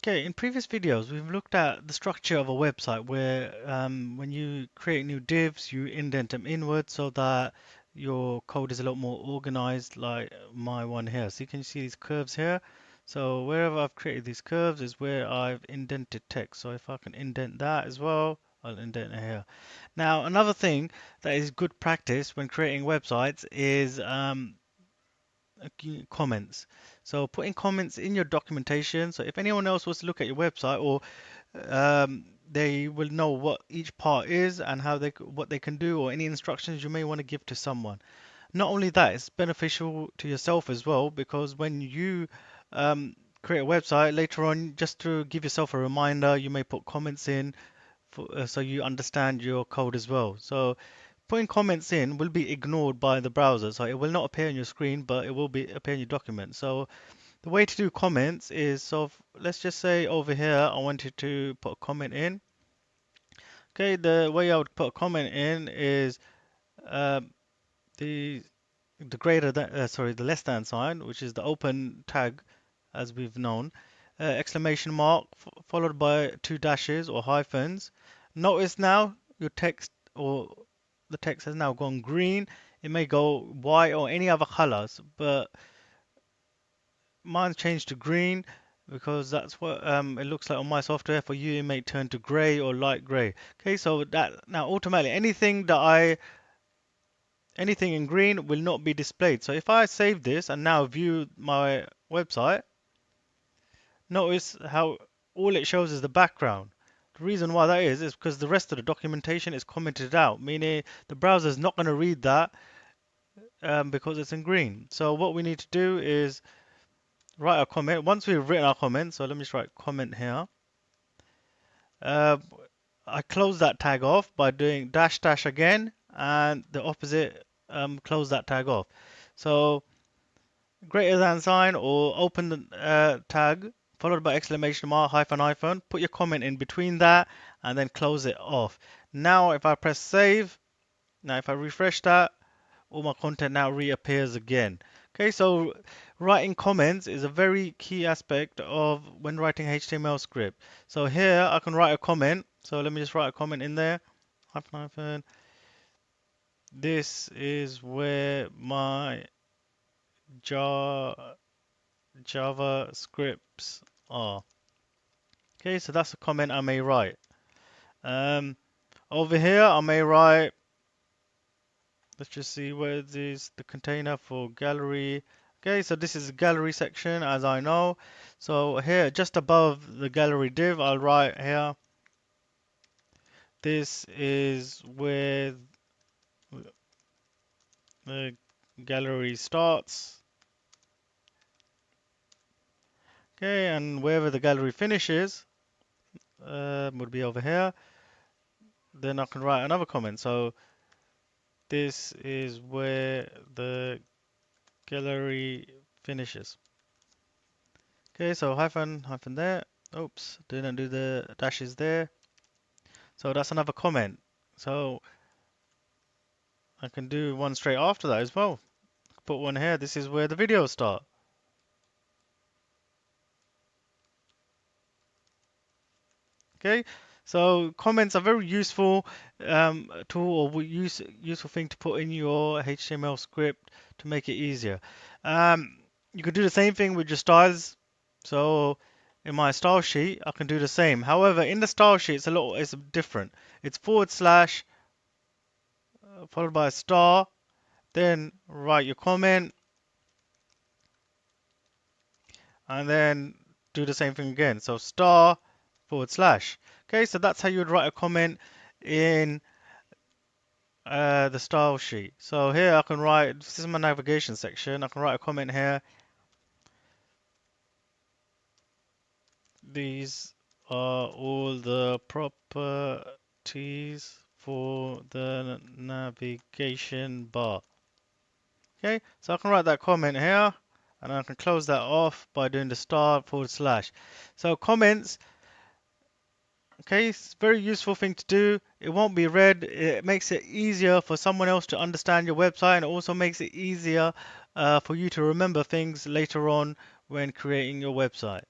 Okay, in previous videos, we've looked at the structure of a website where when you create new divs, you indent them inward so that your code is a lot more organized, like my one here. So you can see these curves here. So wherever I've created these curves is where I've indented text. So if I can indent that as well, I'll indent it here. Now, another thing that is good practice when creating websites is comments. So putting comments in your documentation. So if anyone else was to look at your website, or they will know what each part is and what they can do, or any instructions you may want to give to someone. Not only that, it's beneficial to yourself as well, because when you create a website later on, just to give yourself a reminder, you may put comments in so you understand your code as well. So putting comments in will be ignored by the browser, so it will not appear on your screen, but it will appear in your document. So the way to do comments is, let's just say over here I wanted to put a comment in. Okay, the way I would put a comment in is uh, the greater than the less than sign, which is the open tag as we've known, exclamation mark followed by two dashes or hyphens. Notice now your text, or the text has now gone green. It may go white or any other colors, but mine's changed to green because that's what it looks like on my software. For you, it may turn to gray or light gray. Okay, so that now automatically anything in green will not be displayed. So if I save this and now view my website, notice how all it shows is the background. The reason why that is because the rest of the documentation is commented out, meaning the browser is not going to read that because it's in green. So what we need to do is write a comment. Once we've written our comment, so let me just write comment here. Uh, I close that tag off by doing dash dash again, and the opposite close that tag off. So greater than sign or open the tag followed by exclamation mark hyphen hyphen. Put your comment in between that and then close it off. Now if I press save, now if I refresh that, all my content now reappears again. Okay, so writing comments is a very key aspect of when writing HTML script. So here I can write a comment. So let me just write a comment in there. Hyphen hyphen. This is where my Java scripts are. Okay, so that's a comment I may write. Um, Over here I may write, let's just see where is the container for gallery. Okay, so this is the gallery section as I know. So here just above the gallery div I'll write here, this is where the gallery starts. Okay, and wherever the gallery finishes would be over here. Then I can write another comment. So this is where the gallery finishes. Okay, so hyphen there. Oops, didn't do the dashes there. So that's another comment. So I can do one straight after that as well. Put one here. This is where the videos start. Okay, so comments are very useful tool or useful thing to put in your HTML script to make it easier. You could do the same thing with your styles. So in my style sheet, I can do the same. However, in the style sheet, it's different. It's forward slash followed by a star, then write your comment, and then do the same thing again. So star forward slash. Okay, so that's how you would write a comment in the style sheet. So here I can write, this is my navigation section, I can write a comment here. These are all the properties for the navigation bar. Okay, so I can write that comment here and I can close that off by doing the star forward slash. So comments, okay, it's a very useful thing to do. It won't be read. It makes it easier for someone else to understand your website, and it also makes it easier for you to remember things later on when creating your website.